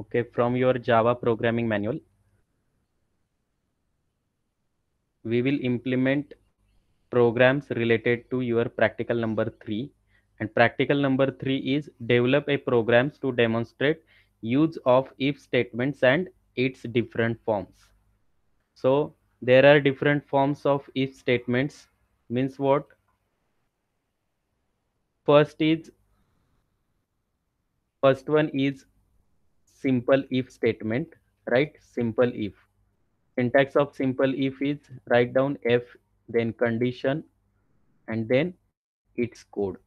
Okay, from your Java programming manual, we will implement programs related to your practical number 3, and practical number 3 is develop a programs to demonstrate use of if statements and its different forms. So there are different forms of if statements. Means what? First is first one is simple if statement, right? Simple if. Syntax of simple if is write down f, then condition, and then its code.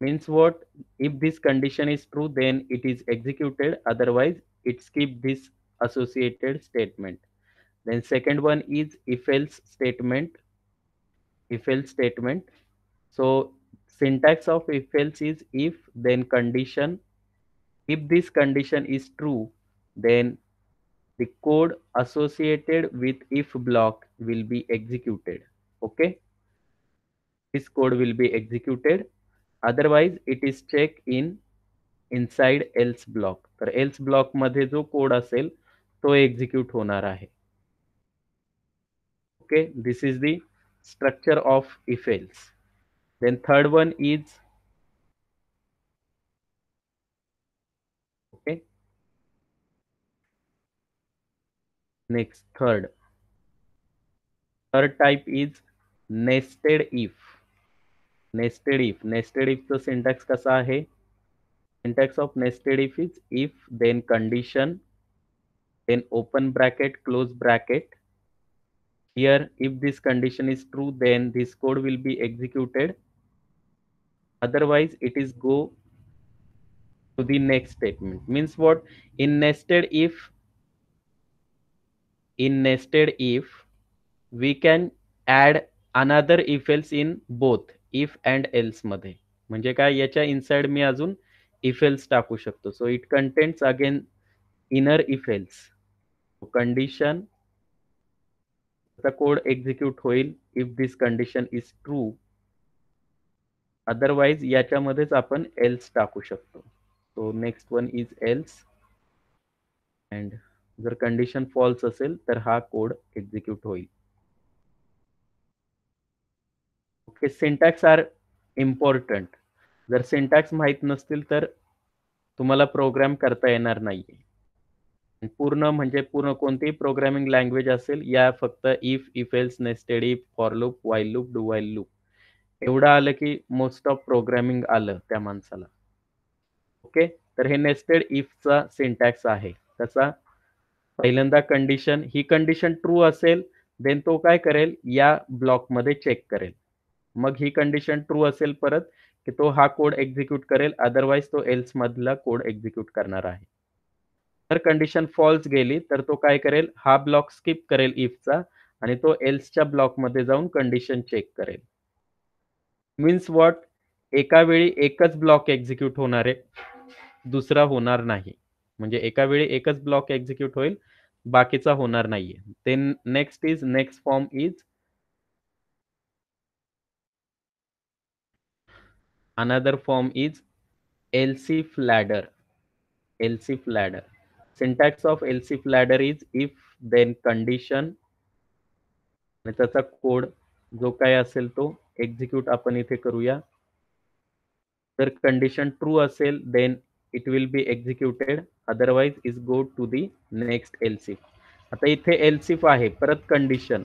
Means what? If this condition is true, then it is executed, otherwise it skip this associated statement. Then second one is if else statement. If else statement. So syntax of if else is if, then condition. If this condition is true, then the code associated with if block will be executed. Okay, this code will be executed, otherwise it is check in inside else block. तर else block मध्ये जो code असेल तो execute होणार आहे. Okay, this is the structure of if else. Then third one is, okay, next third type is nested if. Nested if चं syntax कसा आहे? Syntax of nested if is if, then condition, then open bracket, close bracket. Here, if this condition is true, then this code will be executed. Otherwise, it is go to the next statement. Means what? In nested if, we can add another if else in both if and else मध्ये. म्हणजे काय, याच्या inside me अजून if else टाकू शकतो. So it contains again inner if else. Condition, the code execute होईल if this condition is true. Otherwise याच्यामध्येच आपण else टाकू शकतो. So next one is else, and जर कंडिशन फॉल्स असेल तर हा कोड एक्झिक्यूट होईल. Okay, syntax are important. जर सिंटॅक्स माहित नसतील तर तुम्हाला प्रोग्राम करता येणार नाहीये. पूर्ण म्हणजे पूर्ण कोणतीही प्रोग्रामिंग लँग्वेज असेल, या फक्त if else, nested if, for loop, while loop, do while loop एवढं आलं की मोस्ट ऑफ प्रोग्रामिंग आलं त्या माणसाला. ओके, तर हे नेस्टेड इफचा सिंटॅक्स आहे. कसा? पहिल्यांदा कंडिशन, ही कंडिशन ट्रू असेल देन तो काय करेल, या ब्लॉकमध्ये चेक करेल. मग ही कंडिशन ट्रू असेल परत की तो हा कोड एक्झिक्यूट करेल, अदरवाईज तो एल्स मधला कोड एक्झिक्यूट करणार आहे. जर कंडिशन फॉल्स गेली तर तो काय करेल, हा ब्लॉक स्किप करेल इफचा आणि तो एल्सच्या ब्लॉकमध्ये जाऊन कंडिशन चेक करेल. Means what? एका वेळी एकच ब्लॉक एक्झिक्यूट होणार आहे, दुसरा होणार नाही. म्हणजे एका वेळी एकच ब्लॉक एक्झिक्यूट होईल, बाकीचा होणार नाहीये. Then next form is another form is else if ladder. Else if ladder. Syntax of else if ladder is if, then condition, आणि त्याचा कोड जो काय असेल तो एक्झिक्यूट आपण इथे करूया. जर कंडिशन ट्रू असेल then it will be executed, otherwise is go to the next else if. आता इथे एल्स इफ आहे, परत कंडिशन,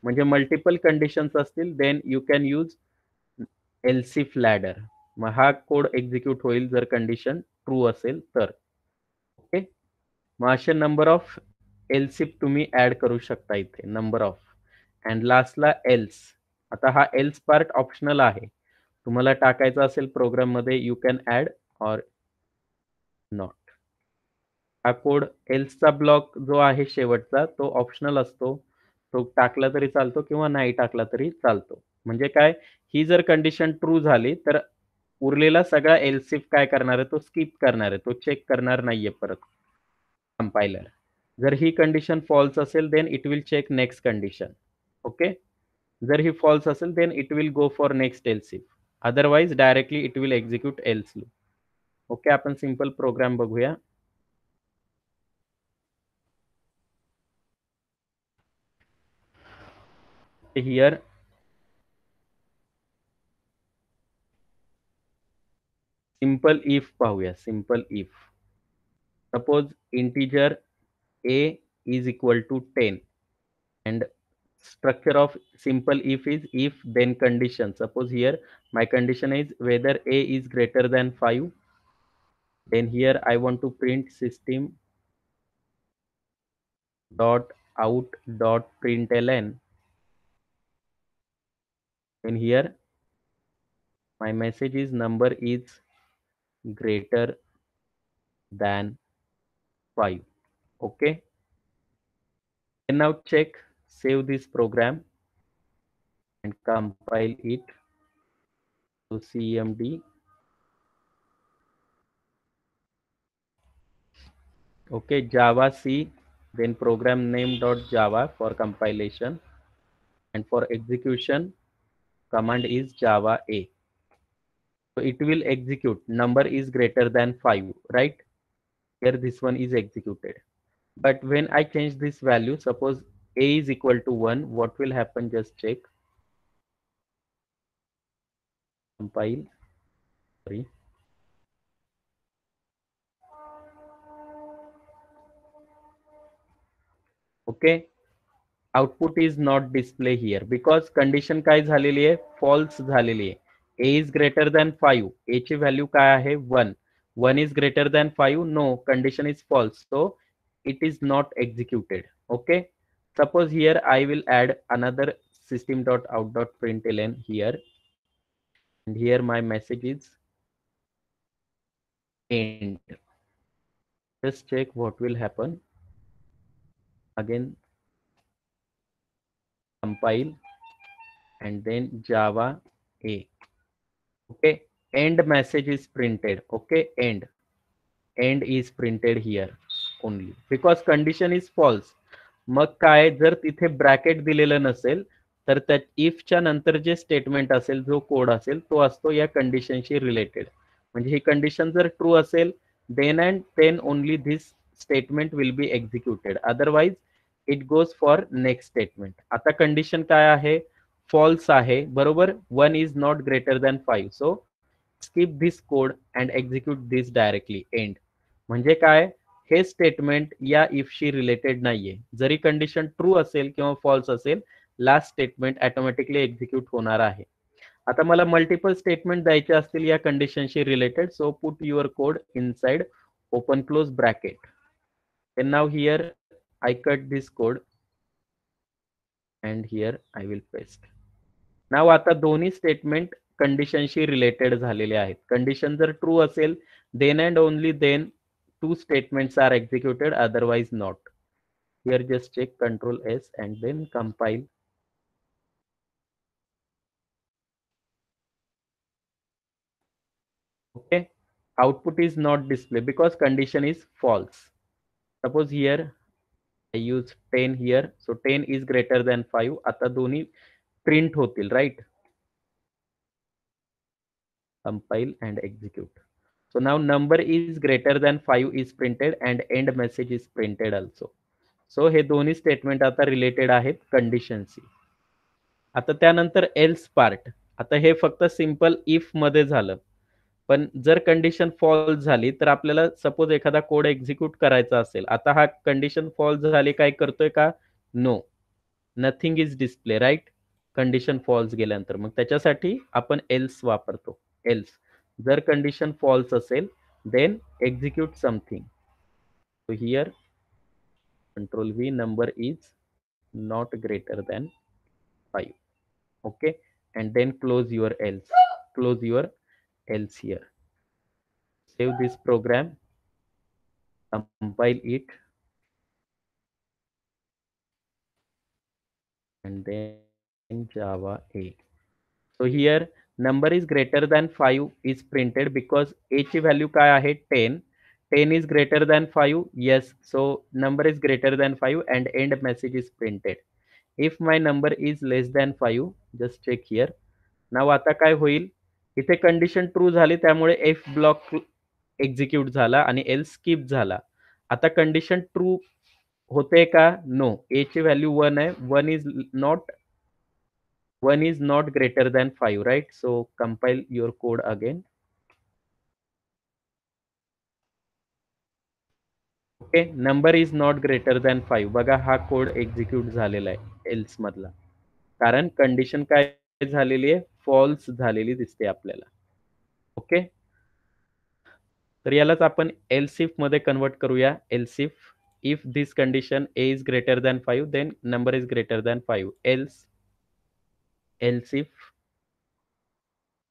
म्हणजे मल्टिपल कंडिशन्स असतील then you can use else if ladder. मग हा कोड एक्झिक्यूट होईल जर कंडिशन ट्रू असेल तर. ओके, मग असे नंबर ऑफ एल्स इफ तुम्ही ऍड करू शकता इथे, नंबर ऑफ. अँड लास्टला एल्स. आता हा एल्स पार्ट ऑप्शनल आहे, तुम्हाला टाकायचा असेल प्रोग्राम मध्ये you can add or not. हा कोड एल्सचा ब्लॉक जो आहे शेवटचा तो ऑप्शनल असतो, तो टाकला तरी चालतो किंवा नाही टाकला तरी चालतो. म्हणजे काय, ही जर कंडिशन ट्रू झाली तर उरलेला सगळा एल्स इफ काय करणार आहे, तो स्किप करणार आहे, तो चेक करणार नाहीये परत कंपायलर. जर ही कंडिशन फॉल्स असेल then it will check next condition. Okay, जर ही फॉल्स असेल then it will go for next else if, otherwise directly it will execute else loop. Okay, आपण सिंपल प्रोग्राम बघूया. Here simple if पाहूया. Simple if. Suppose integer a is equal to 10 and structure of simple if is if then condition. Suppose here my condition is whether a is greater than 5. Then here I want to print system dot out dot println. And here my message is number is greater than 5. Okay. And now check, save this program and compile it to CMD. Okay, Java C, then program name dot Java for compilation, and for execution command is Java A. So it will execute number is greater than 5, right? Here this one is executed. But when I change this value, suppose A is equal to 1, what will happen? Just check. Compile. Sorry. Okay. Output is not display here because condition काय झालेली आहे? False झालेली आहे. A is greater than 5. A ची value काय आहे? 1. 1 is greater than 5. No, condition is false. So it is not executed. Okay. Suppose here I will add another system.out.println here. And here my message is end. Just check what will happen. Again, compile and then Java A. Okay, end message is printed. Okay, end is printed here only because condition is false. मग काय जर तिथे bracket दिलेलं नसेल तर त्या इफच्या नंतर जे स्टेटमेंट असेल जो कोड असेल तो असतो या कंडिशनशी रिलेटेड. म्हणजे ही कंडिशन जर ट्रू असेल then and then only this statement will be executed, otherwise it goes for next statement. आता कंडिशन काय आहे? फॉल्स आहे, बरोबर. 1 is not greater than 5. So skip this code and execute this directly end. म्हणजे काय? हे statement या इफशी related नाहीये. जरी कंडिशन ट्रू असेल किंवा फॉल्स असेल, लास्ट स्टेटमेंट ऑटोमॅटिकली एक्झिक्यूट होणार आहे. आता मला मल्टिपल स्टेटमेंट द्यायचे असतील या कंडिशनशी related, so put your code inside open close bracket. And now here I cut this code and here I will paste. Now आता दोन्ही स्टेटमेंट कंडिशनशी रिलेटेड झालेले आहेत. कंडिशन जर ट्रू असेल then and only then two statements are executed, otherwise not. Here just check Control S and then compile. Okay, output is not displayed because condition is false. Suppose here I use 10 here, so 10 is greater than 5. आता दोन्ही print होतील, right? Compile and execute. So now number is greater than 5 is printed and end message is printed also. So हे दोन्ही statement आता related आहेत कंडिशनशी. आता त्यानंतर else part. आता हे फक्त सिंपल इफ मध्ये झालं, पण जर कंडिशन फॉल्स झाली तर आपल्याला सपोज एखादा कोड एक्झिक्यूट करायचा असेल. आता हा कंडिशन फॉल्स झाली, काय करतोय का? No, nothing is display, right? Condition false गेल्यानंतर मग त्याच्यासाठी आपण एल्स वापरतो. एल्स जर कंडिशन फॉल्स असेल then execute something. So here control V, number is not greater than 5. Okay, and then close your else. Close your else here. Save this program, compile it, and then Java A. So here number is greater than 5 is printed because A ची value काय आहे? 10. 10 is greater than 5. Yes, so number is greater than 5 and end message is printed. If my number is less than 5, just check here. Now आता काय होईल? इथे condition true झाली त्यामुळे F block execute झाला आणि एल स्किप झाला. आता कंडिशन ट्रू होते का? नो. ए ची व्हॅल्यू 1 आहे. 1 is not 1 is not greater than 5, right? So compile your code again. Okay, number is not greater than 5. बघा हा कोड एक्झिक्यूट झालेला आहे एल्स मधला. कारण कंडिशन काय झालेली आहे? फॉल्स झालेली दिसते आपल्याला. ओके. तर यालाच आपण एल्स इफ मध्ये कन्वर्ट करूया. Else if this condition a is greater than 5, then number is greater than 5. Else if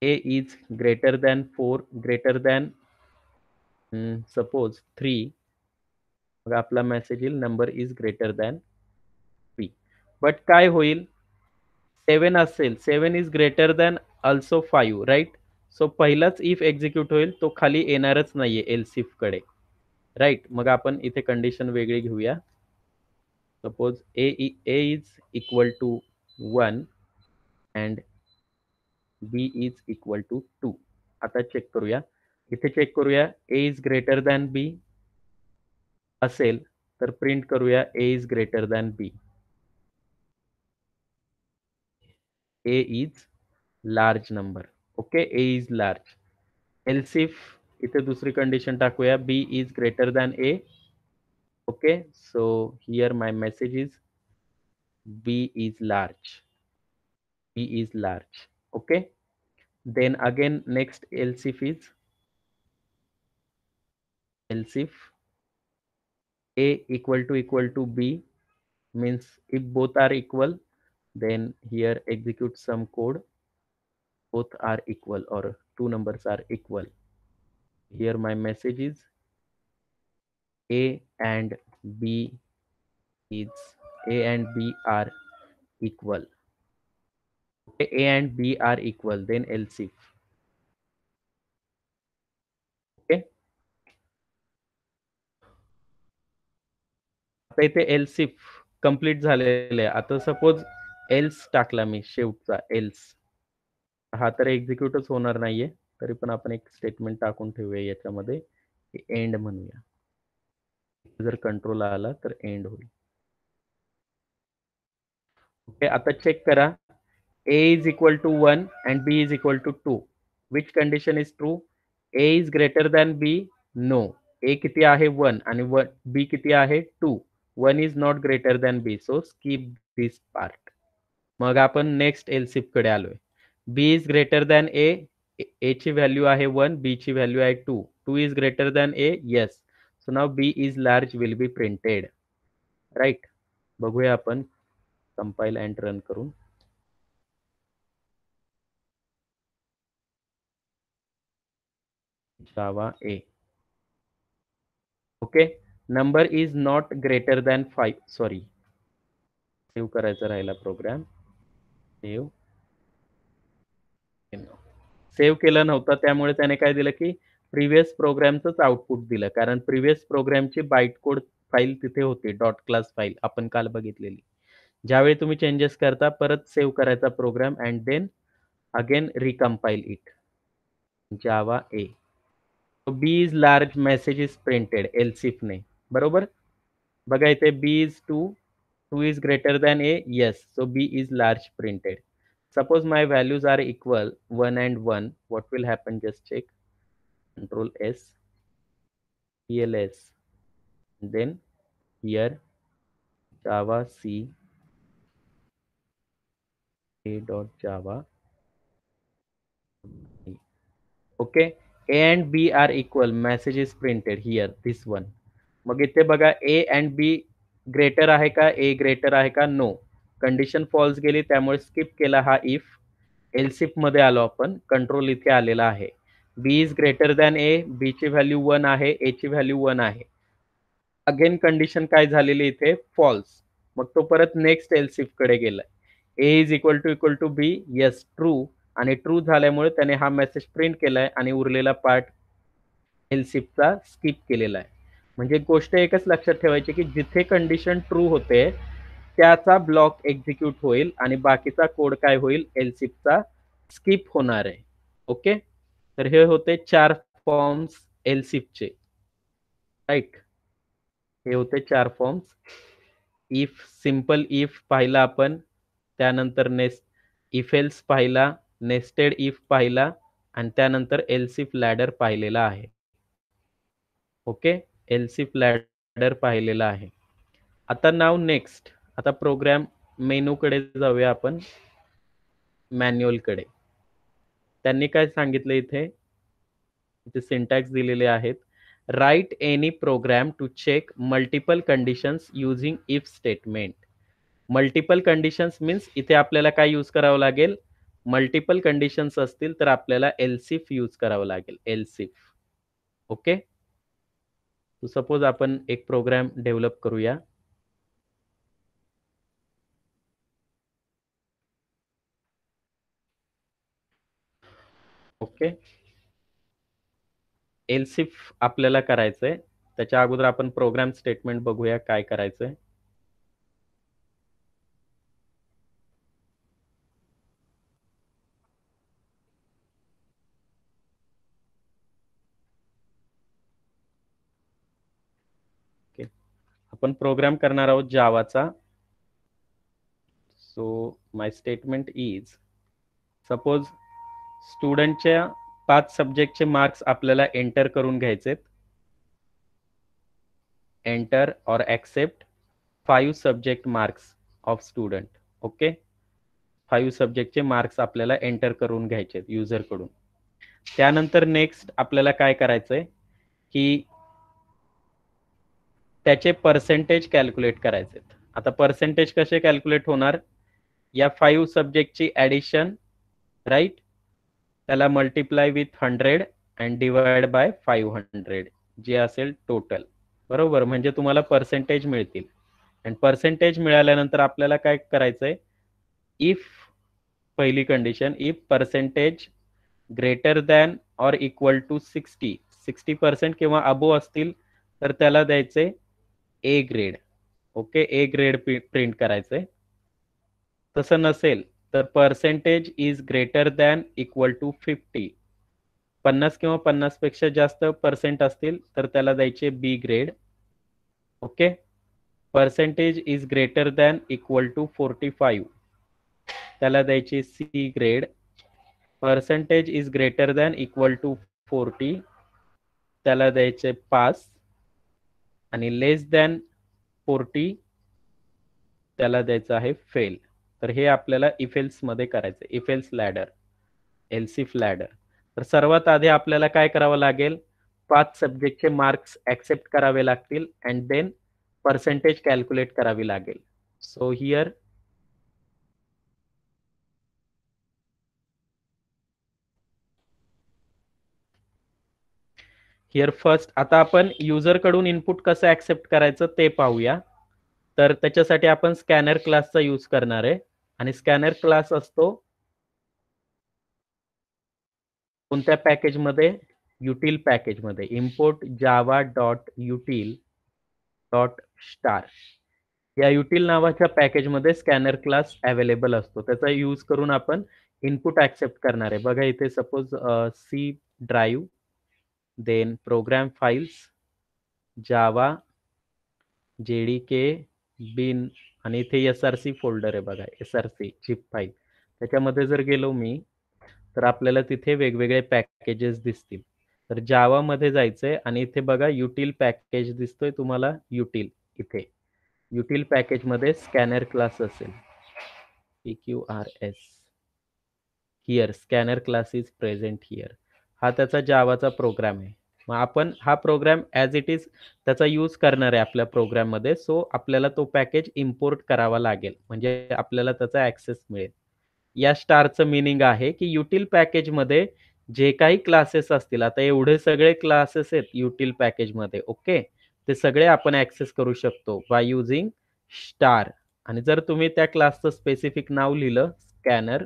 a is greater than 4, greater than suppose 3, मग आपला मेसेज येईल number is greater than 3. But काय होईल? 7 असेल, 7 is greater than also 5, right? So पहिलाच if execute होईल, तो खाली येणारच नाहीये एल्स इफ कडे, राईट? मग आपण इथे कंडिशन वेगळी घेऊया. Suppose a is equal to 1 and b is equal to 2. आता चेक करूया. इथे चेक करूया, a is greater than b असेल तर प्रिंट करूया a is greater than b. a is large number. Okay, a is large. Else if इथे दुसरी condition टाकूया, b is greater than a. Okay, so here my message is b is large. b is large. Okay, then again next else if a equal to b, means if both are equal, then here execute some code. Both are equal or two numbers are equal. Here my message is a and b is a and b are equal. Okay, a and b are equal, then else if. Okay, आता इथे else if complete झालेलं आहे. आता suppose else टाकला मी शेवटचा else, हा तर एक्झिक्यूटच होणार नाहीये. तरी पण आपण एक स्टेटमेंट टाकून ठेवूया याच्यामध्ये, एंड म्हणूया. जर कंट्रोल आला तर एंड होईल. ओके, आता चेक करा. a is equal to 1 and b is equal to 2. Which condition is true? a is greater than b. No. a किती आहे? 1 आणि b किती आहे? 2. 1 is not greater than b. So skip this part. मग आपण next else if कडे आलोय. b is greater than a. a ची व्हॅल्यू आहे 1, b ची व्हॅल्यू आहे 2. 2 is greater than a. Yes. So now b is large will be printed. Right? बघूया आपण कंपाइल अँड रन करून. Java A. Okay, number is not greater than 5. Sorry, save करायचा राहिला programme. Save केला नव्हता, त्यामुळे त्याने काय दिलं की प्रिव्हियस प्रोग्रामचंच आउटपुट दिलं. कारण प्रिव्हियस प्रोग्रामची बाईट कोड फाईल तिथे होती, डॉट क्लास फाईल आपण काल बघितलेली. ज्यावेळी तुम्ही चेंजेस करता, परत सेव्ह करायचा program and then again recompile it. Java A. B is large message is printed else if ने. बरोबर? बघा इथे b is 2, 2 is greater than a. Yes, so b is large printed. Suppose my values are equal 1 and 1, what will happen? Just check. Control S, ELS, then here Java C a.java. Okay, a and b are equal, message is printed here, this one. मग इथे बघा a and b greater आहे का? a greater आहे का? No. Condition false गेली, त्यामुळे skip केला हा इफ. एल्स इफ मध्ये आलो आपण. कंट्रोल इथे आलेला आहे. b is greater than a. b ची व्हॅल्यू 1 आहे, a ची व्हॅल्यू 1 आहे. अगेन कंडिशन काय झालेली इथे? फॉल्स. मग तो परत नेक्स्ट एल्स इफ कडे गेलाय. a is equal to b. Yes, true. आणि ट्रू झाल्यामुळे त्याने हा मेसेज प्रिंट केलाय आणि उरलेला पार्ट एल्सिफचा स्किप केलेला आहे. म्हणजे गोष्ट एकच लक्षात ठेवायची की जिथे कंडिशन ट्रू होते त्याचा ब्लॉक एक्झिक्यूट होईल आणि बाकीचा कोड काय होईल? एल्सिफचा स्किप होणार आहे. ओके, तर हे होते 4 फॉर्म्स एल्सिफचे. राईट, हे होते 4 फॉर्म्स. इफ, सिंपल इफ पाहिला आपण. त्यानंतर नेक्स्ट इफ एल्स पाहिला, नेस्टेड इफ पाहिला आणि त्यानंतर एल्सिफ लॅडर पाहिलेला आहे. ओके, एल्सिफ लॅडर पाहिलेला आहे. आता नाव नेक्स्ट, आता प्रोग्राम मेनूकडे जाऊया आपण, मॅन्युअलकडे. त्यांनी काय सांगितलं इथे सिंटॅक्स दिलेले आहेत. Write any program to check multiple conditions using if statement. Multiple conditions means इथे आपल्याला काय यूज करावं लागेल, मल्टिपल कंडिशन्स असतील तर आपल्याला एल्सिफ यूज करावं लागेल, एल्सिफ. ओके, सपोज आपण एक प्रोग्राम डेव्हलप करूया. ओके, एल्सिफ आपल्याला करायचंय. त्याच्या अगोदर आपण प्रोग्राम स्टेटमेंट बघूया काय करायचंय. ओके, आपण प्रोग्राम करणार आहोत जावाचा. So my statement is, suppose स्टुडंटच्या 5 सब्जेक्टचे मार्क्स आपल्याला एंटर करून घ्यायचेत. Enter or accept 5 subject marks of student. Okay, 5 सब्जेक्टचे मार्क्स आपल्याला एंटर करून घ्यायचे युजर कडून. त्यानंतर नेक्स्ट आपल्याला काय करायचंय की त्याचे पर्सेंटेज कॅल्क्युलेट करायचे. आता पर्सेंटेज कसे कॅल्क्युलेट होणार, या 5 सब्जेक्टची ॲडिशन, राईट, त्याला multiply with 100 and divide by 500 जे असेल टोटल. बरोबर, म्हणजे तुम्हाला पर्सेंटेज मिळतील. आणि पर्सेंटेज मिळाल्यानंतर आपल्याला काय करायचंय, इफ पहिली condition, if percentage greater than or equal to 60% किंवा अबो असतील तर त्याला द्यायचे A grade. Okay, A grade print करायचंय. तसं नसेल तर percentage is greater than equal to 50 किंवा 50 पेक्षा जास्त पर्सेंट असतील तर त्याला द्यायचे B grade. Okay, percentage is greater than equal to 45 त्याला द्यायचे C grade. Percentage is greater than equal to 40 त्याला द्यायचे पास. आणि लेस दॅन 40 त्याला द्यायचं आहे फेल. तर हे आपल्याला इफ एल्स मध्ये करायचं, if else ladder, else if ladder. तर सर्वात आधी आपल्याला काय करावं लागेल, 5 सब्जेक्टचे मार्क्स ऍक्सेप्ट करावे लागतील अँड देन पर्सेंटेज कॅल्क्युलेट करावी लागेल. सो हिअर फर्स्ट आता आपण युजर कडून इनपुट कसं ऍक्सेप्ट करायचं ते पाहूया. तर त्याच्यासाठी आपण स्कॅनर क्लासचा यूज करणार आहे. आणि स्कॅनर क्लास असतो कोणत्या पॅकेजमध्ये, युटिल पॅकेजमध्ये, import Java dot util dot star या युटिल नावाच्या पॅकेजमध्ये स्कॅनर क्लास अवेलेबल असतो. त्याचा यूज करून आपण इनपुट ऍक्सेप्ट करणार आहे. बघा इथे suppose C drive, then program files, Java, JDK, bin आणि इथे एसआरसी फोल्डर आहे बघा, एसआरसी झिप फाईल. त्याच्यामध्ये जर गेलो मी तर आपल्याला तिथे वेगवेगळे पॅकेजेस दिसतील. तर जावा मध्ये जायचंय आणि इथे बघा युटिल पॅकेज दिसतोय तुम्हाला, युटिल. इथे युटिल पॅकेज मध्ये स्कॅनर क्लास असेल, PQRS. Here scanner class is present here. हा त्याचा जावाचा प्रोग्राम आहे. मग आपण हा प्रोग्राम ॲज इट इज त्याचा यूज करणार आहे आपल्या प्रोग्राममध्ये. सो आपल्याला तो पॅकेज इम्पोर्ट करावा लागेल, म्हणजे आपल्याला त्याचा ॲक्सेस मिळेल. या स्टारचं मीनिंग आहे की युटिल पॅकेजमध्ये जे काही क्लासेस असतील, आता एवढे सगळे क्लासेस आहेत युटिल पॅकेजमध्ये, ओके, ते सगळे आपण ॲक्सेस करू शकतो बाय युजिंग स्टार. आणि जर तुम्ही त्या क्लासचं स्पेसिफिक नाव लिहिलं स्कॅनर,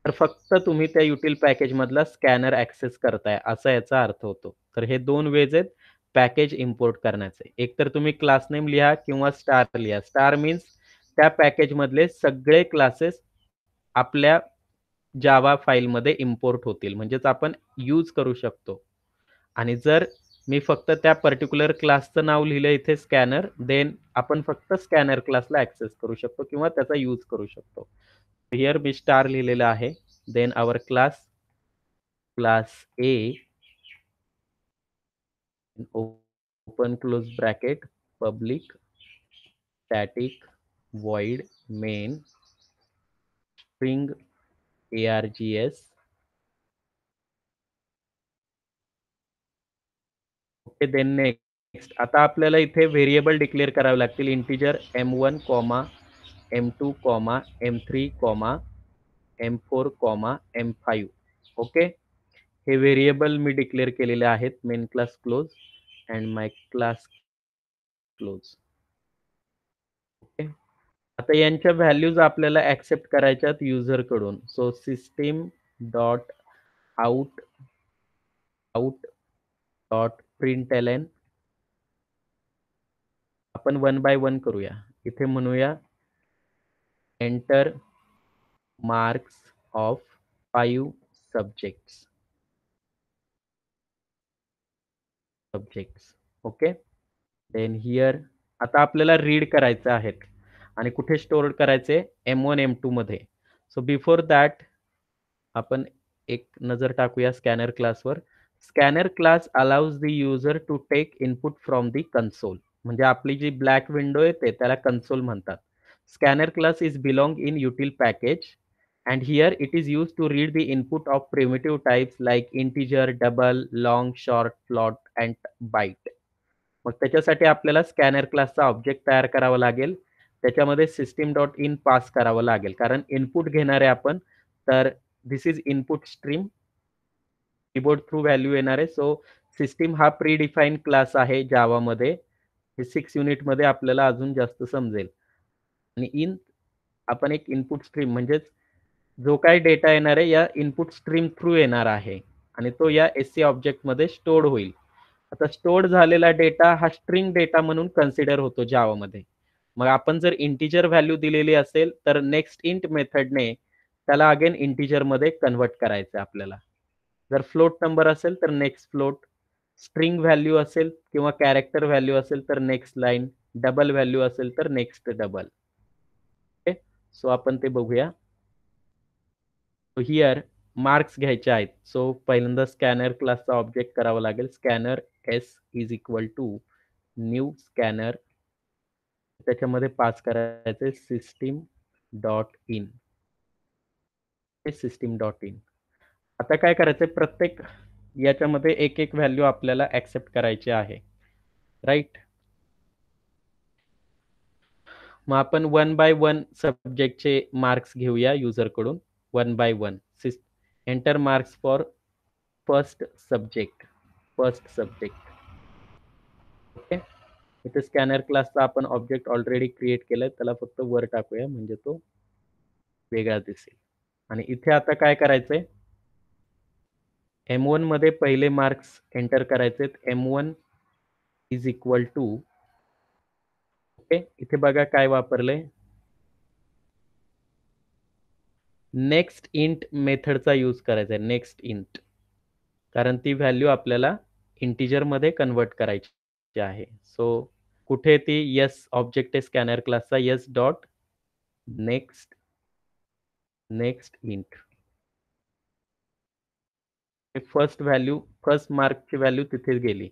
तर फक्त तुम्ही त्या युटिल पॅकेज मधला स्कॅनर ऍक्सेस करताय असा याचा अर्थ होतो. तर हे 2 वेज आहेत पॅकेज इम्पोर्ट करण्याचे. एक तर तुम्ही क्लास नेम लिहा किंवा स्टार लिहा. स्टार मीन्स त्या पॅकेज मधले सगळे क्लासेस आपल्या जावा फाईलमध्ये इम्पोर्ट होतील, म्हणजेच आपण यूज करू शकतो. आणि जर मी फक्त त्या पर्टिक्युलर क्लासचं नाव लिहिलं इथे स्कॅनर, देन आपण फक्त स्कॅनर क्लासला ॲक्सेस करू शकतो किंवा त्याचा यूज करू शकतो. हिअर मी स्टार लिहिलेलं आहे. Then our class A, open close bracket, public static void main string args. Okay, then next. आता आपल्याला इथे व्हेरिएबल डिक्लेअर करावे लागतील. Integer m1, m2, m3, m4, m5. Okay, हे व्हेरिएबल मी डिक्लेअर केलेले आहेत. Main class close and my class close. Okay, आता यांच्या व्हॅल्यूज आपल्याला ऍक्सेप्ट करायच्यात युजर कडून. So system dot out dot println आपण वन बाय वन करूया. इथे म्हणूया enter marks of 5 subjects. Okay, then here आता आपल्याला रीड करायचे आहेत आणि कुठे स्टोअर करायचे? M1 M2 मध्ये. सो बिफोर दॅट आपण एक नजर टाकूया स्कॅनर क्लासवर. Scanner class allows the user to take input from the console. म्हणजे आपली जी ब्लॅक विंडो येते त्याला कन्सोल म्हणतात. Scanner class is belong in util package and here it is used to read the input of primitive types like integer, double, long, short, float and byte. मग त्याच्यासाठी आपल्याला scanner क्लासचा object तयार करावा लागेल. त्याच्यामध्ये सिस्टीम डॉट इन पास करावं लागेल कारण इनपुट घेणार आहे आपण. तर this is input stream, keyboard through value येणार आहे. सो सिस्टीम हा प्री डिफाईन क्लास आहे जावामध्ये. हे 6 युनिटमध्ये आपल्याला अजून जास्त समजेल. आणि इन आपण एक इनपुट स्ट्रीम म्हणजेच जो काही डेटा येणार आहे या इनपुट स्ट्रीम थ्रू येणार आहे आणि तो या एससी ऑब्जेक्टमध्ये स्टोअर्ड होईल. आता स्टोअर्ड झालेला डेटा हा स्ट्रिंग डेटा म्हणून कन्सिडर होतो जावामध्ये. मग आपण जर इंटिजर व्हॅल्यू दिलेली असेल तर नेक्स्ट इंट मेथडने त्याला अगेन इंटिजरमध्ये कन्व्हर्ट करायचं आपल्याला. जर फ्लोट नंबर असेल तर नेक्स्ट फ्लोट, स्ट्रिंग व्हॅल्यू असेल किंवा कॅरेक्टर व्हॅल्यू असेल तर नेक्स्ट लाईन, डबल व्हॅल्यू असेल तर नेक्स्ट डबल. ओके, सो आपण ते बघूया. हिअर मार्क्स घ्यायचे आहेत. सो पहिल्यांदा स्कॅनर क्लासचा ऑब्जेक्ट करावा लागेल. Scanner S is equal to new scanner, त्याच्यामध्ये पास करायचे system dot in. System dot in. आता काय करायचंय, प्रत्येक याच्यामध्ये एक एक व्हॅल्यू आपल्याला ऍक्सेप्ट करायची आहे, राईट. मग आपण वन बाय वन सब्जेक्टचे मार्क्स घेऊया युजर कडून. One by one enter marks for first subject. Okay, इथे स्कॅनर क्लासचा आपण ऑब्जेक्ट ऑलरेडी क्रिएट केलाय, त्याला फक्त वर टाकूया म्हणजे तो वेगळा दिसेल. आणि इथे आता काय करायचंय, M1 मध्ये पहिले मार्क्स एंटर करायचे. M1 is equal to, okay, इथे बघा काय वापरलंय, नेक्स्ट इंट मेथडचा यूज करायचा आहे. नेक्स्ट इंट, कारण ती व्हॅल्यू आपल्याला इंटिजर मध्ये कन्वर्ट करायची आहे. सो कुठे ती यस ऑब्जेक्ट आहे स्कॅनर क्लासचा, S dot next int. First value, first मार्कची व्हॅल्यू तिथे गेली.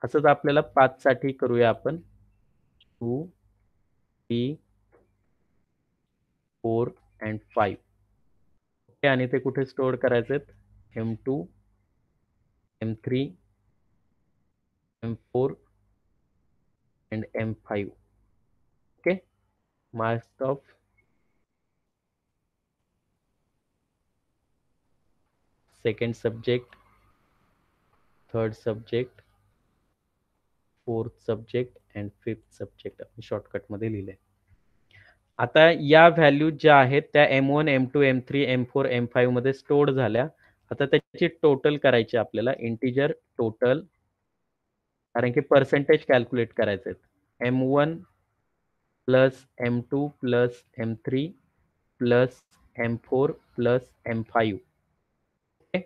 असंच आपल्याला 5 साठी करूया आपण. 2, 3, 4 अँड 5. ओके, आणि ते कुठे स्टोअर करायचे? M2, M3, M4 and M5. Okay, marks of second subject, third subject, fourth subject and fifth subject आपण शॉर्टकटमध्ये लिहिले. आता या व्हॅल्यू ज्या आहेत त्या M1, M2, M3, M4, M5 मध्ये स्टोअर्ड झाल्या. आता त्याची टोटल करायची आपल्याला, इंटिजर टोटल, कारण की पर्सेंटेज कॅल्क्युलेट करायचे आहेत. M1 plus M2 plus M3 plus M4 plus M5. Okay,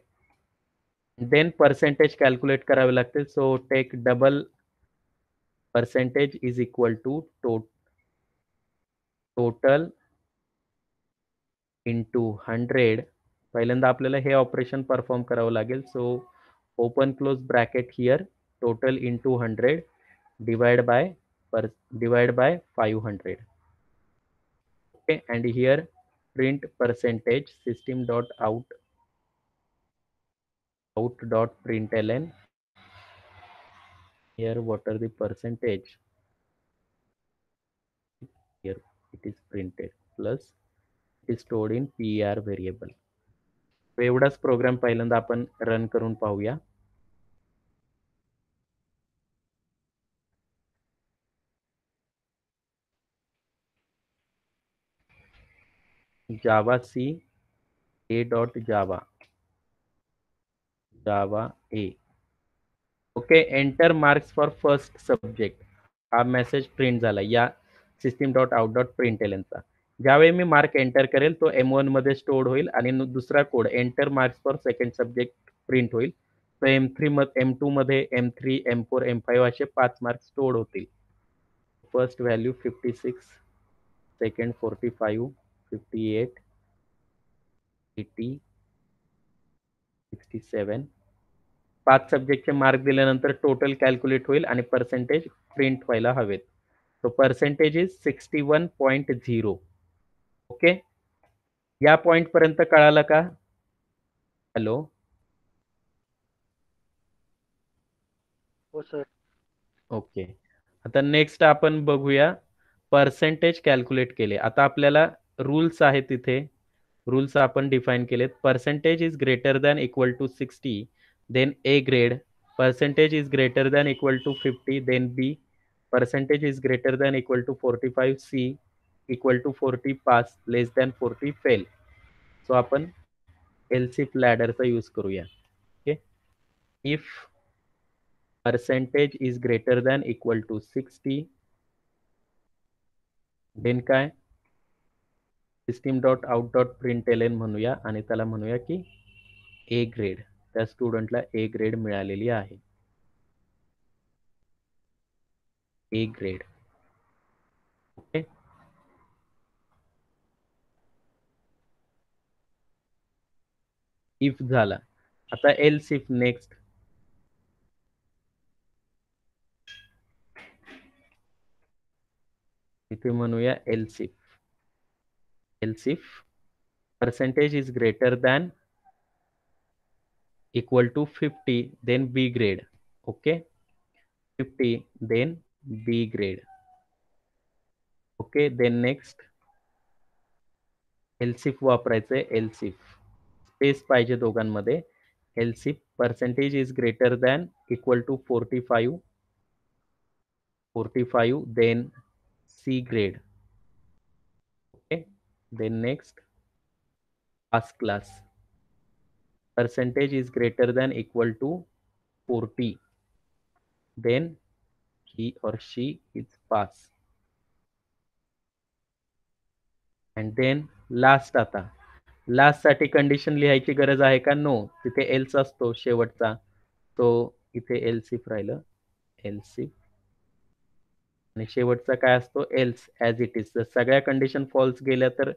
then percentage calculate करावे लागते. So take double percentage is equal to total into 100. पहिल्यांदा आपल्याला हे ऑपरेशन परफॉर्म करावं लागेल. So open close bracket here total into 100 divide by 500. Okay, and here print percentage system dot out dot println. Here what are the percentage? Here it is printed plus it is stored in per variable. एवढाच program पहिल्यांदा आपण run करून पाहूया. Javac A dot java A. Okay, enter marks for first subject. हा message print झाला या system dot out dot प्रिंटएलनचा. ज्यावेळी मी मार्क एंटर करेल तो M1 मध्ये स्टोअर होईल आणि दुसरा code enter marks for second subject print होईल. तो M2 मध्ये M3 M4 M5 असे 5 मार्क्स स्टोअर होतील. First value 56, second 45, 58, 80, 67. 5 सब्जेक्टचे मार्क दिल्यानंतर टोटल कॅल्क्युलेट होईल आणि पर्सेंटेज प्रिंट व्हायला हवेत. So percentage is 61.0. ओके, या पॉइंट पर्यंत कळालं का? हॅलो, हो सर. ओके. आता नेक्स्ट आपण बघूया पर्सेंटेज कॅल्क्युलेट केले. आता आपल्याला रूल्स आहेत तिथे. रूल्स आपण डिफाईन केलेत. Percentage is greater than equal to 60 then A grade. Percentage is greater than equal to 50 then B. Percentage is greater than equal to 45 C. Equal to 40 pass, less than 40 fail. So आपण else if लॅडरचा use करूया. Okay, if percentage is greater than equal to 60 then काय system dot out dot println म्हणूया आणि त्याला म्हणूया की A grade. त्या स्टुडंटला ए ग्रेड मिळालेली आहे. ए ग्रेड. ओके, इफ झाला. आता एल्स इफ नेक्स्ट. इथे म्हणूया else if. Else if percentage is greater than equal to 50 then B grade. Okay, 50 then B grade. Okay, then next else if वापरायचंय. Else if space पाहिजे दोघांमध्ये. Else if percentage is greater than equal to 45 then C grade. Okay, then next pass class. Percentage is greater than equal to 40 then he or she is pass. and then last. आता last साठी condition लिहायची गरज आहे का? No. तिथे else असतो शेवटचा. तो इथे एल्सिफ राहिलं. एल्सिफ आणि शेवटचा काय असतो? Else as it is. जर सगळ्या कंडिशन फॉल्स गेल्या तर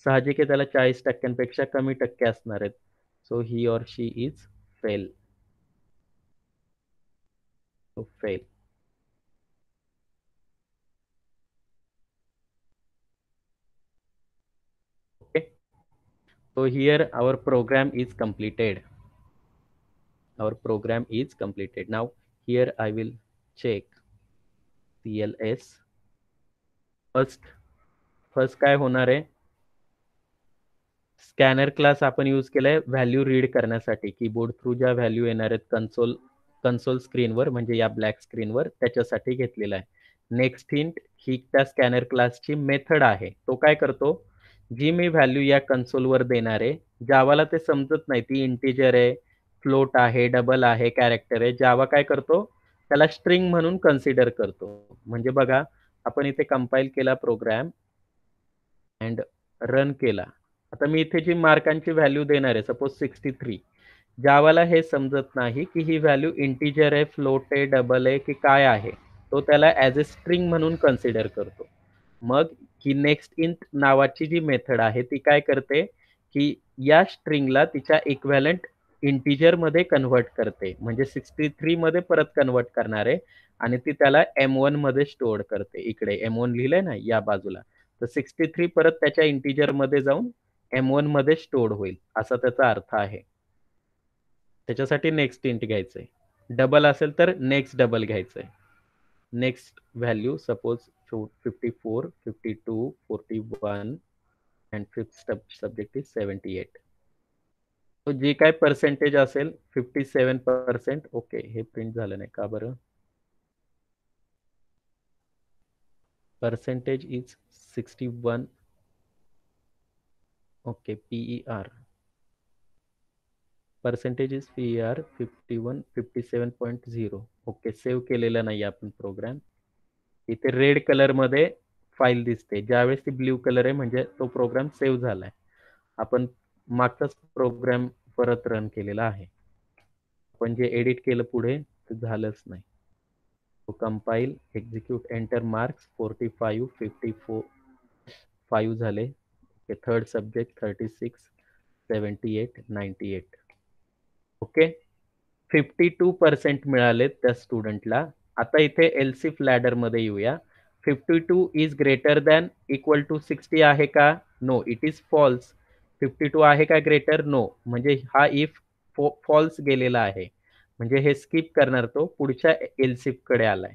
साहजिक आहे त्याला 40% कमी टक्के असणार आहेत. So he or she is fail. So fail. okay, so here our program is completed. Our program is completed. Now here I will check CLS. First काय होणार आहे? स्कॅनर क्लास आपण यूज केलाय व्हॅल्यू रीड करण्यासाठी. Keyboard through ज्या value येणार आहेत console स्क्रीनवर म्हणजे या ब्लॅक स्क्रीनवर त्याच्यासाठी घेतलेला आहे. नेक्स्ट हिंट ही त्या स्कॅनर क्लासची मेथड आहे. तो काय करतो? जी मी व्हॅल्यू या कन्सोलवर देणार आहे, जावाला ते समजत नाही ती इंटिजर आहे, फ्लोट आहे, डबल आहे, कॅरेक्टर आहे. जावा काय करतो? त्याला स्ट्रिंग म्हणून कन्सिडर करतो. म्हणजे बघा, आपण इथे कंपाईल केला प्रोग्राम अँड रन केला. आता मी इथे जी मार्कांची व्हॅल्यू देणार आहे, सपोज 63. जावाला हे समजत नाही की ही व्हॅल्यू इंटिजर आहे, फ्लोट आहे, डबल आहे की काय आहे. तो त्याला ॲज अ स्ट्रिंग म्हणून कन्सिडर करतो. मग ही नेक्स्ट इंट नावाची जी मेथड आहे ती काय करते, की या स्ट्रिंगला तिच्या इक्विव्हॅलंट इंटिजरमध्ये कन्व्हर्ट करते. म्हणजे 63 मध्ये परत कन्व्हर्ट करणार आहे आणि ती त्याला M1 मध्ये स्टोअर करते. इकडे M1 लिहिलंय ना या बाजूला. तर 63 परत त्याच्या इंटिजरमध्ये जाऊन M1 मध्ये स्टोअर होईल, असा त्याचा अर्थ आहे. त्याच्यासाठी नेक्स्ट इंट घ्यायचंय. डबल असेल तर नेक्स्ट डबल घ्यायचंय. Next value suppose 54, 52, 41 and fifth subject is 78. तो जे काय पर्सेंटेज असेल 57%. ओके, हे प्रिंट झालं नाही का बरं? Percentage is 61. Okay, PER. Percentage is PER 51, 57.0. Okay, save केलेला नाही आपण प्रोग्राम. इथे रेड कलर मध्ये फाईल दिसते. ज्यावेळेस ती ब्ल्यू कलर आहे म्हणजे तो प्रोग्राम सेव्ह झालाय. आपण मागचाच प्रोग्राम परत रन केलेला आहे. आपण जे एडिट केलं पुढे ते झालंच नाही. तो कंपाईल, एक्झिक्यूट, एंटर मार्क्स 45, 54, 5 झाले. Third subject 36, 78, 98. ओके, 52% मिळाले त्या स्टुडंटला. आता इथे एलसिफ लॅडर मध्ये येऊया. 52 is greater than equal to 60 आहे का? No, it is false. 52 आहे का ग्रेटर? नो. म्हणजे हा इफ फॉल्स गेलेला आहे. म्हणजे हे स्किप करणार, तो पुढच्या एलसिफ कडे आलाय.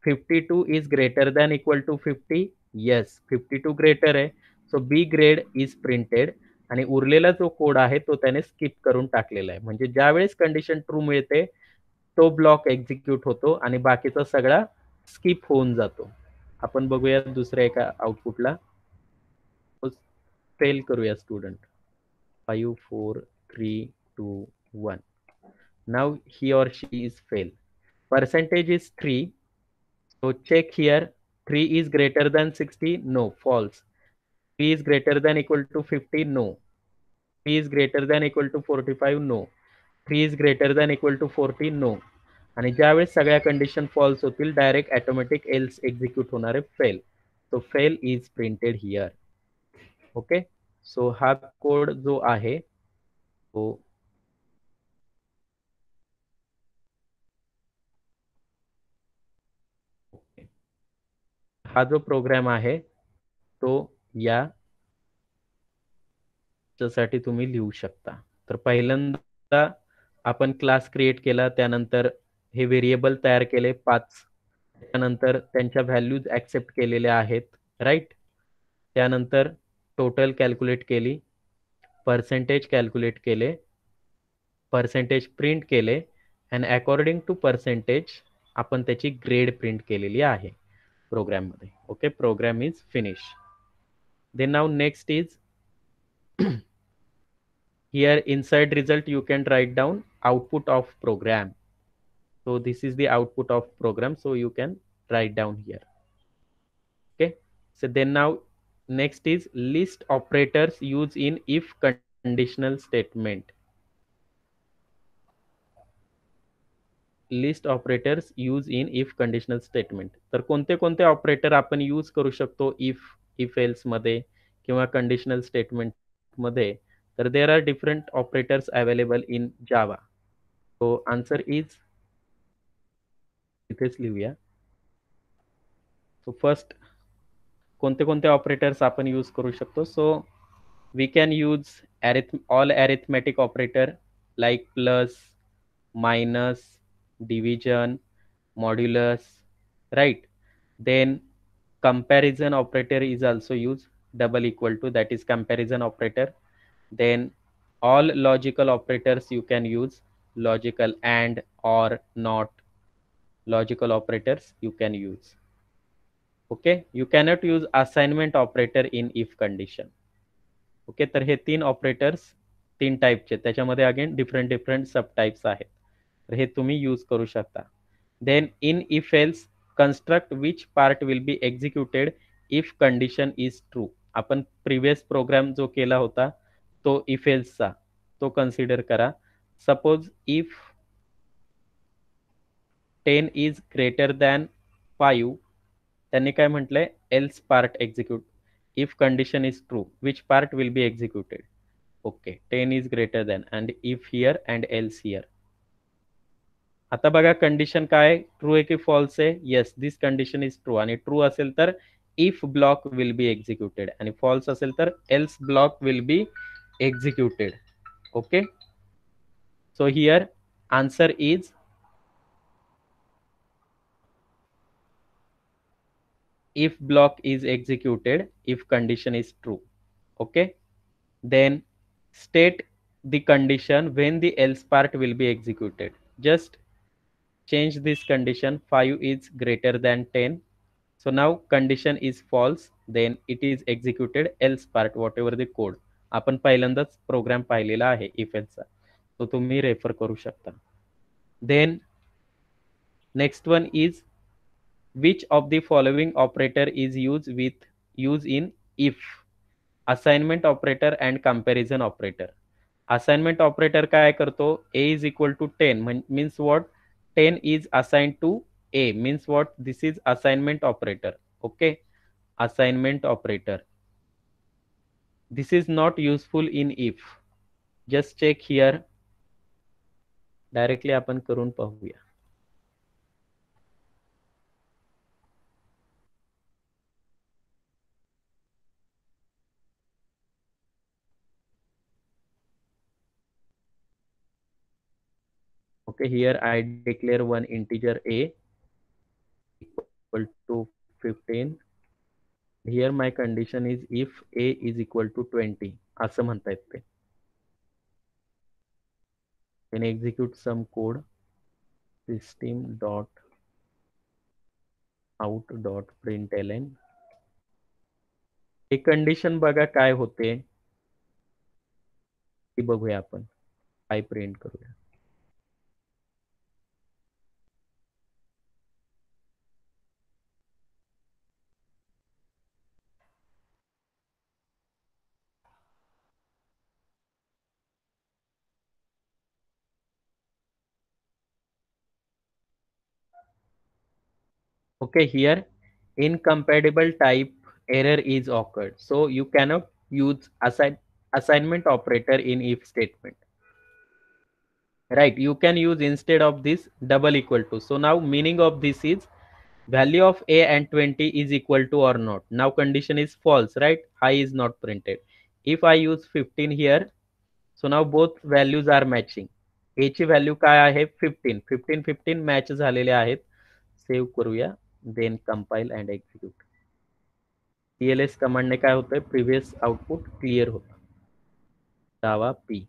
52 is greater than equal to 50. Yes, 52 greater आहे. So B grade is printed. आणि उरलेला जो कोड आहे तो त्याने स्किप करून टाकलेला आहे. म्हणजे ज्यावेळेस कंडिशन ट्रू मिळते तो ब्लॉक एक्झिक्यूट होतो आणि बाकीचा सगळा स्किप होऊन जातो. आपण बघूया दुसऱ्या एका आउटपुटला. फेल करूया student. 5, 4, 3, 2, 1. Now he or she is fail. Percentage is 3. So check here. 3 is greater than 60. No, false. 3 is greater than equal to 50. No. 3 is greater than equal to 45. No. 3 is greater than equal to 40. No. आणि ज्यावेळेस सगळ्या condition false होतील direct automatic else execute होणार आहे fail. So fail is printed here. Okay, so हा code जो आहे तो हा जो प्रोग्राम आहे तो या साठी तुम्ही लिहू शकता. तर पहिल्यांदा आपण क्लास क्रिएट केला, त्यानंतर हे व्हेरिएबल तयार केले 5. त्यानंतर त्यांच्या व्हॅल्यूज ऍक्सेप्ट केलेल्या आहेत, राईट. त्यानंतर टोटल कॅल्क्युलेट केली, पर्सेंटेज कॅल्क्युलेट केले, पर्सेंटेज प्रिंट केले अँड अकॉर्डिंग टू पर्सेंटेज आपण त्याची ग्रेड प्रिंट केलेली आहे प्रोग्राममध्ये. Okay, program is finish. Then now next is here inside result you can write down output of program. So this is the output of program, so you can write down here. Okay, so then now next is list operators used in if conditional statement. List operators use in if conditional statement. तर कोणते कोणते operator आपण use करू शकतो if else मध्ये किंवा conditional statement मध्ये? तर there are different operators available in Java. So answer is, इथेच लिहूया. सो फर्स्ट कोणते कोणते ऑपरेटर्स आपण यूज करू शकतो? So we can use all arithmetic operator like plus, minus, division, modulus, right? Then comparison operator is also used, double equal to, that is comparison operator. Then all logical operators you can use, logical and, or, not, logical operators you can use. Okay, you cannot use assignment operator in if condition. Okay, तर हे 3 operators 3 टाईपचे, त्याच्यामध्ये again different सब types आहेत. तर हे तुम्ही use करू शकता. Then in if else construct which part will be executed if condition is true. आपण प्रिव्हियस प्रोग्राम जो केला होता तो इफ एल्सचा, तो कन्सिडर करा. Suppose if 10 is greater than 5, त्यांनी काय म्हटलंय, else part execute. If condition is true, which part will be executed? Okay, 10 is greater than, and if here and else here. आता बघा कंडिशन काय, ट्रू आहे की फॉल्स आहे. Yes, this condition is true, आणि ट्रू असेल तर if block will be executed, आणि फॉल्स असेल तर else block will be executed. Okay, so here answer is if block is executed if condition is true. Okay, then state the condition when the else part will be executed. Just change this condition, 5 is greater than 10. So now condition is false, then it is executed else part, whatever the code. आपण पहिल्यांदाच programme पाहिलेला आहे if else चा, तो तुम्ही refer करू शकता. Then next one is, which of the following operator is used in if? Assignment operator and comparison operator. Assignment operator काय करतो, a is equal to 10 means what, 10 is assigned to a means what, this is assignment operator. Okay, assignment operator, this is not useful in if. Just check here, directly आपण करून पाहूया. Okay, here I declare one integer a equal to 15. Here my condition is if a is equal to 20, असं म्हणता येते. Then execute some code, system dot out dot println. हे condition बघा काय होते, ती बघूया आपण, काय प्रिंट करूया. Okay, here incompatible type error is occurred, so you cannot use assignment operator in if statement, right? You can use instead of this double equal to. So now meaning of this is value of a and 20 is equal to or not. Now condition is false, right? High is not printed. If I use 15 here, so now both values are matching. a ची value काय आहे, 15, 15 15 match झालेले आहेत. Save करूया, then compile and execute. TLS कमांडने काय होतंय, previous output clear होतं. जावा पी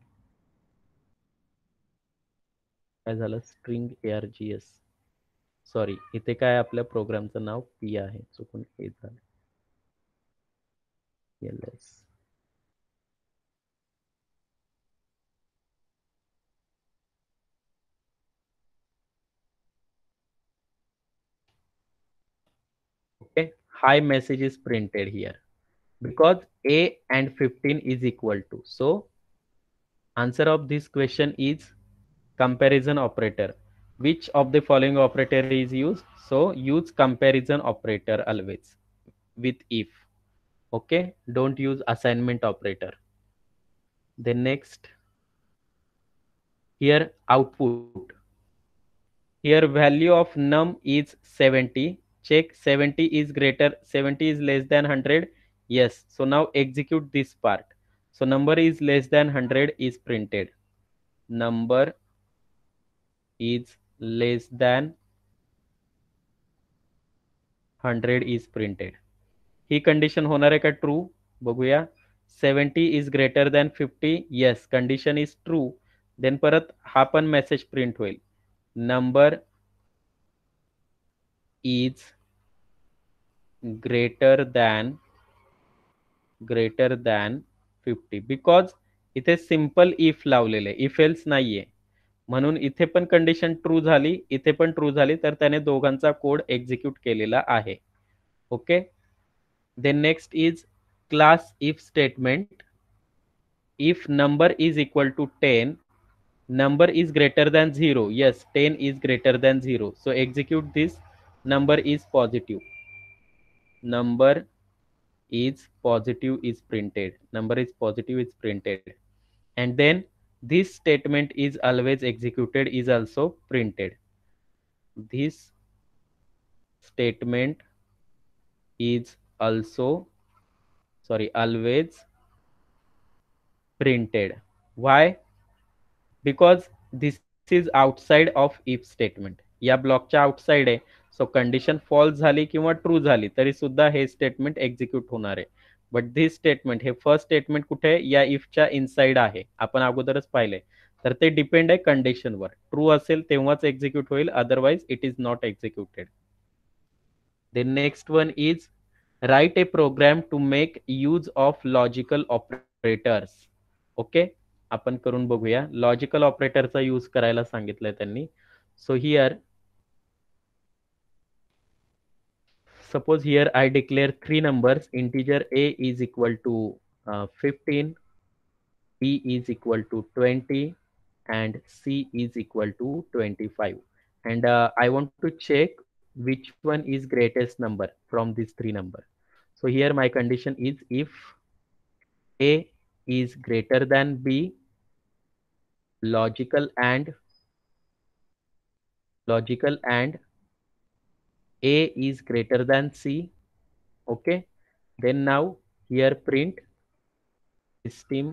काय झालं, स्ट्रिंग args, सॉरी इथे काय आपल्या प्रोग्रामचं नाव पी आहे, चुकून हे झालं. TLS okay, high message is printed here because a and 15 is equal to. So answer of this question is comparison operator. Which of the following operator is used? So use comparison operator always with if. Okay, don't use assignment operator. Then next, here output, here value of num is 70. Check 70 is greater, 70 is less than 100. Yes, so now execute this part. So number is less than 100 is printed, number is less than 100 is printed. He condition होणार आहे का true, बघूया. 70 is greater than 50, yes, condition is true. Then परत हा पण message print होईल, number is greater than 50, because इथे simple if लावलेले, इफ एल्स नाहीये, म्हणून इथे पण कंडिशन ट्रू झाली, इथे पण ट्रू झाली, तर त्याने दोघांचा कोड एक्झिक्यूट केलेला आहे. Okay, then next is class if statement. If number is equal to 10, number is greater than 0. Yes, 10 is greater than 0. So execute this. Number is positive. Number is positive is printed. Number is positive is printed. And then this statement is always executed is also printed. This statement is also, sorry, always printed. Why? Because this is outside of if statement. या ब्लॉकच्या outside आहे. So condition false झाली किंवा true झाली तरी सुद्धा हे statement execute होणार आहे. बट दिस स्टेटमेंट, हे फर्स्ट स्टेटमेंट कुठे आहे? या इफच्या इनसाइड आहे. आपण अगोदरच पाहिलंय. तर ते डिपेंड आहे कंडिशनवर. ट्रू असेल तेव्हाच एक्झिक्यूट होईल, otherwise it is not executed. The next one is write a program to make use of logical operators. Okay, आपण करून बघूया. लॉजिकल ऑपरेटरचा यूज करायला सांगितलंय त्यांनी. So here suppose here I declare three numbers. Integer a is equal to 15, b is equal to 20, and c is equal to 25. And I want to check which one is greatest number from these three numbers. So here my condition is if a is greater than b, logical and a is greater than c. Okay, then now here print system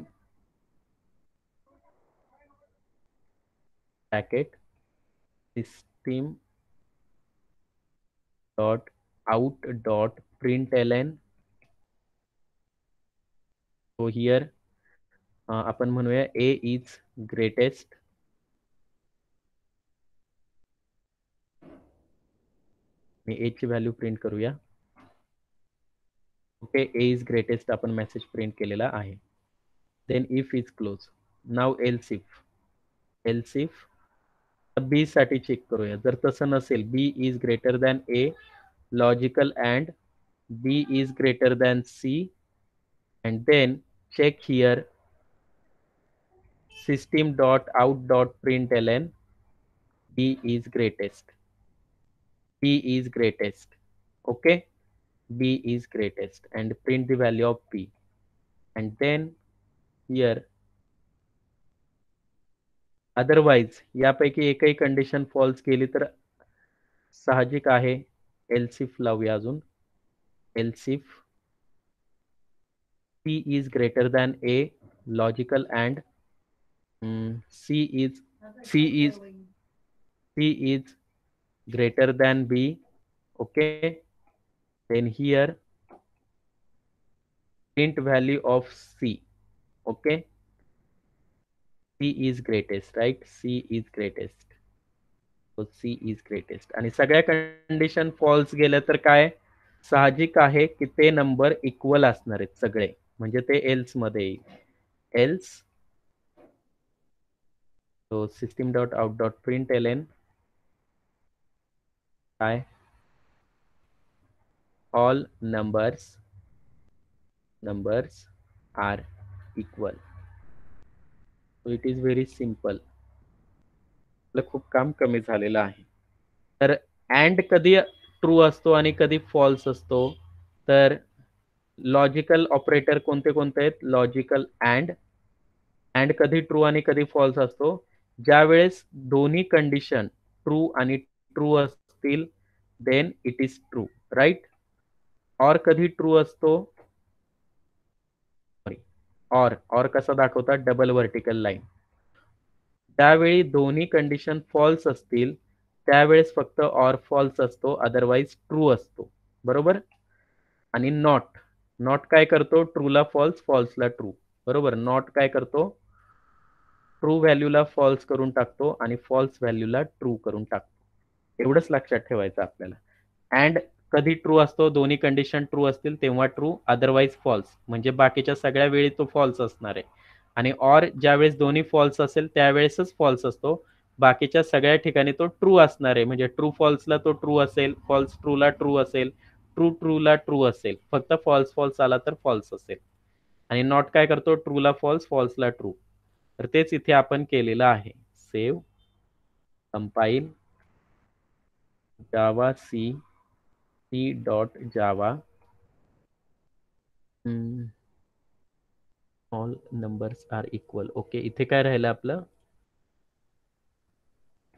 bracket system dot out dot println. So here आपण म्हणूया a is greatest. मी a ची value print करूया. Okay, a is greatest आपण message print केलेला आहे. Then if is close. नाव else if b साठी चेक करूया. जर तसं नसेल, b is greater than a, logical and b is greater than c, and then check here system dot out dot println b is greatest. b is greatest. Okay, b is greatest and print the value of b. And then here otherwise यापैकी एकही condition false केली तर साहजिक आहे else if लावूया अजून. else if c is greater than a, logical and c is greater than b. Okay, then here print value of c. Okay, c is greatest, right? c is greatest. So c is greatest. आणि सगळ्या condition false गेल्या तर काय? साहजिक आहे की ते number equal असणार आहेत सगळे, म्हणजे ते एल्स मध्ये येईल. Else so system dot out dot println काय? all numbers are equal. So it is very simple. आपलं खूप काम कमी झालेलं आहे. तर अँड कधी ट्रू असतो आणि कधी फॉल्स असतो? तर लॉजिकल ऑपरेटर कोणते कोणते आहेत? लॉजिकल अँड कधी ट्रू आणि कधी फॉल्स असतो? ज्या वेळेस दोन्ही कंडिशन ट्रू आणि ट्रू असतील then it is true, right? Or कधी ट्रू असतो? और कसा दाखवतात? Double vertical line. त्यावेळी दोन्ही कंडिशन फॉल्स असतील त्यावेळेस फक्त ऑर फॉल्स असतो, अदरवाइज ट्रू असतो. बरोबर? आणि नॉट काय करतो? ट्रूला फॉल्स, फॉल्सला ट्रू. बरोबर? नॉट काय करतो? ट्रू व्हॅल्यूला फॉल्स करून टाकतो आणि फॉल्स व्हॅल्यूला ट्रू करून टाकतो. एवढंच लक्षात ठेवायचं आपल्याला. अँड कधी ट्रू असतो? दोन्ही कंडिशन ट्रू असतील तेव्हा ट्रू, अदरवाइज फॉल्स. म्हणजे बाकीच्या सगळ्या वेळी तो फॉल्स असणार आहे. आणि ऑर ज्यावेळेस दोन्ही फॉल्स असेल त्यावेळेसच फॉल्स असतो. बाकीच्या सगळ्या ठिकाणी तो ट्रू असणार आहे. म्हणजे ट्रू फॉल्सला तो ट्रू असेल, फॉल्स ट्रूला ट्रू असेल, ट्रू ट्रूला ट्रू असेल. फक्त फॉल्स फॉल्स आला तर फॉल्स असेल. आणि नॉट काय करतो? ट्रूला फॉल्स, फॉल्सला ट्रू. तर तेच इथे आपण केलेलं आहे. save, compile, java c.java, all numbers are equal. Okay, इथे काय राहिलं आपलं,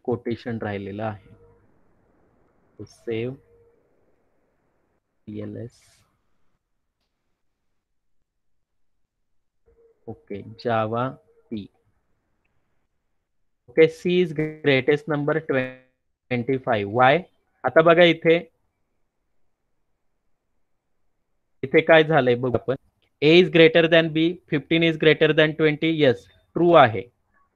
कोटेशन राहिलेलं आहे. Save ls, okay, java p. Okay, C is greatest number 25. Why? आता बघा इथे काय झालंय बघ आपण. A is greater than B, 15 is greater than 20. Yes, true आहे.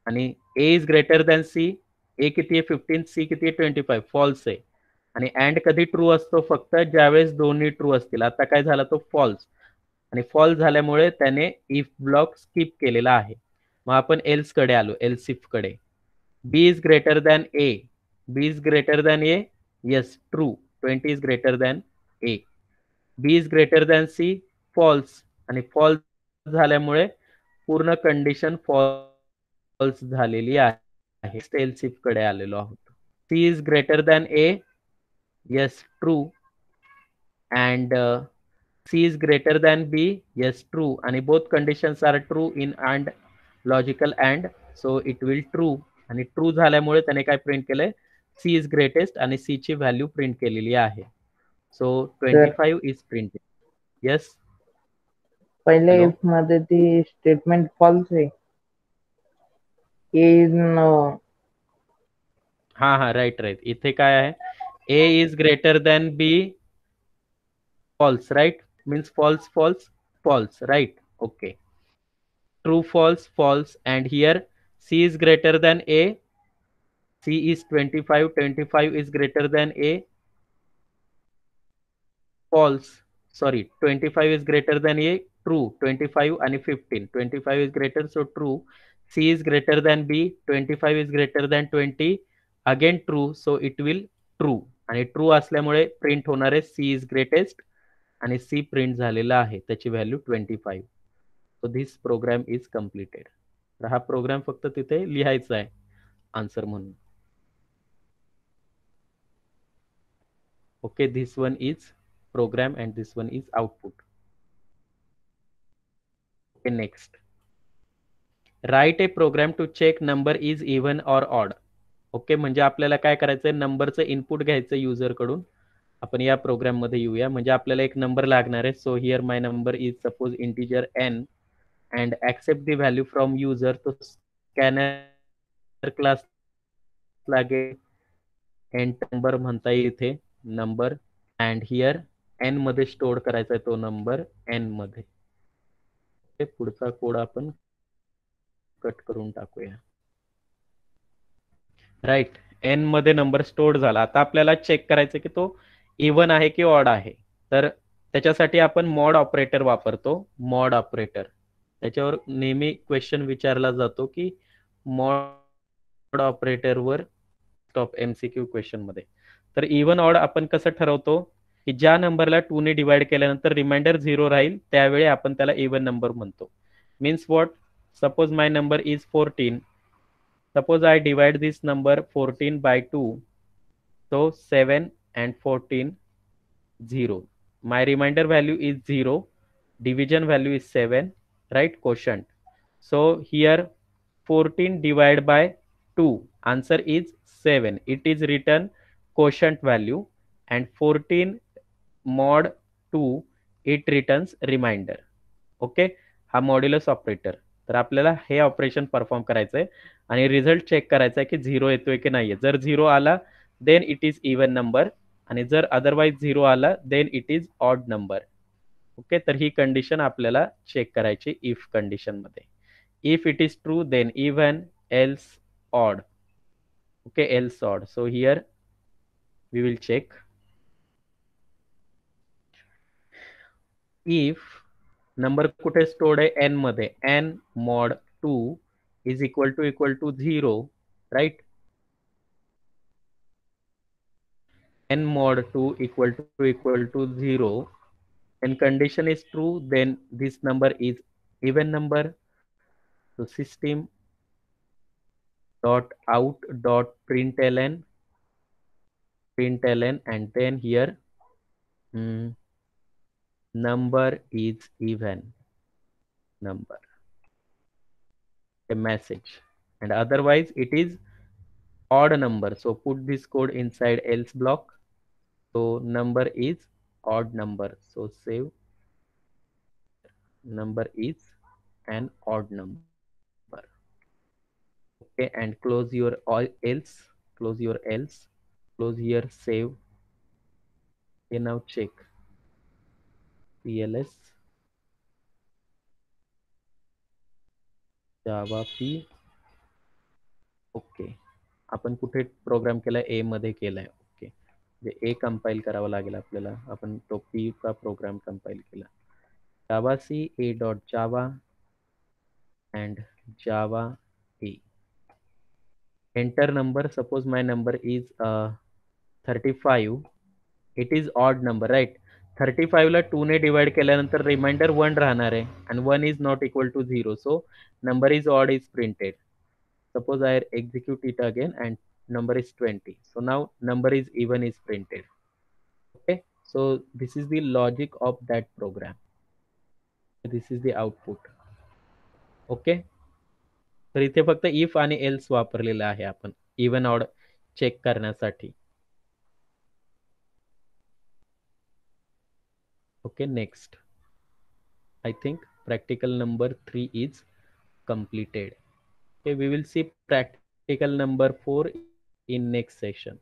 आणि A is greater than C, A किती आहे 15, सी किती आहे 25, फॉल्स आहे. आणि अँड कधी ट्रू असतो, फक्त ज्यावेळेस दोन्ही ट्रू असतील. आता काय झाला, तो फॉल्स. आणि फॉल्स झाल्यामुळे त्याने इफ ब्लॉक स्किप केलेला आहे. मग आपण एल्स कडे आलो, एल्स इफ कडे. B is greater than A, B is greater than A, yes true, 20 is greater than A. B is greater than C, false. आणि फॉल्स झाल्यामुळे पूर्ण कंडिशन फॉल्स झालेली आहे. एल्स इफ कडे आलेलो आहोत. C is greater than A, yes true. And C is greater than B, yes true. आणि both conditions are true in and logical and, so it will true. आणि true झाल्यामुळे त्याने काय प्रिंट केलंय, C is greatest, आणि C ची value print केलेली आहे. So 25 is printed. येस, पहिल्या इफ मध्ये ती स्टेटमेंट फॉल्स आहे. ए इज हा राईट. इथे काय आहे, A is greater than B, false, right? Means false, false, false, right? Okay. True, false, false. And here C is greater than A. C is 25. 25 is greater than A. False. Sorry, 25 is greater than A. True. 25 and 15. 25 is greater, so true. C is greater than B. 25 is greater than 20. Again true, so it will true. आणि true असल्यामुळे print होणार आहे C is greatest. आणि C print झालेला आहे, त्याची value 25. So this program is completed. तर हा प्रोग्राम फक्त तिथे लिहायचा आहे आन्सर म्हणून. Okay, this one is program and this one is output. Okay, next. Write a program to check number is even or odd. Okay, म्हणजे आपल्याला काय करायचंय, नंबरचं इनपुट घ्यायचं युजर कडून. आपण या प्रोग्राम मध्ये येऊया. म्हणजे आपल्याला एक नंबर लागणार आहे. So here my number is suppose integer n and accept the value from user. तो स्कॅनर क्लास लागेल, एंट नंबर म्हणता येईल इथे, नंबर. अँड हिअर n मध्ये स्टोअर करायचा आहे तो नंबर n मध्ये. पुढचा कोड आपण कट करून टाकूया. राईट, n मध्ये नंबर स्टोअर झाला. आता आपल्याला चेक करायचं की तो इव्हन आहे की ऑड आहे. तर त्याच्यासाठी आपण मॉड ऑपरेटर वापरतो. मॉड ऑपरेटर, त्याच्यावर नेहमी क्वेश्चन विचारला जातो की मॉड ऑपरेटरवर टॉप MCQ क्वेश्चन मध्ये. तर इव्हन ऑड आपण कसं ठरवतो की ज्या नंबरला 2 ने डिवाइड केल्यानंतर रिमाइंडर 0 राहील त्यावेळी आपण त्याला इव्हन नंबर म्हणतो. Means what, suppose my number is 14. Suppose I divide this number 14 by 2. So 7 and 14, 0. My remainder value is 0. Division value is 7, right? Quotient. So here 14 divided by 2. Answer is 7. It is written quotient value, and 14 mod 2, it returns remainder. Okay, हा modulus operator. तर आपल्याला हे operation perform करायचं आहे आणि result check करायचा आहे की 0 येतोय की नाहीये. जर 0 आला then it is even number, आणि जर अदरवाइज 0 आला then it is odd number. Okay, तर ही कंडिशन आपल्याला चेक करायची इफ कंडिशन मध्ये. If it is true then even, else odd. Okay, else odd. So here we will check. If number कुठे stored आहे, n मध्ये, n mod 2 is equal to 0, right? n mod 2 equal to 0, and condition is true, then this number is even number. So system dot out dot println, and then here mm, number is even number, a message, and otherwise it is odd number. So put this code inside else block. So number is odd number. So save, number is an odd number. Okay, and close your all else, close your else, close here, save. Okay, now check cls java p. Okay, आपण कुठे programme केलाय, ए मध्ये केलाय. Okay, म्हणजे ए compile करावं लागेल आपल्याला. आपण तो पी चा प्रोग्राम कंपाईल केला. Javac A dot java and java a. Enter number. Suppose my number is 35. It is odd number, right? 35 ला 2 ने डिवाइड केल्यानंतर रिमाइंडर 1 राहणार आहे, and 1 is not equal to 0. So number is odd is printed. Suppose I execute it again and number is 20. So now number is even is printed. Okay, so this is the logic of that program. This is the output. Okay, तर इथे फक्त if आणि else वापरलेलं आहे आपण even odd check करण्यासाठी. Okay, next. I think practical number 3 is completed. Okay, we will see practical number 4 in next session.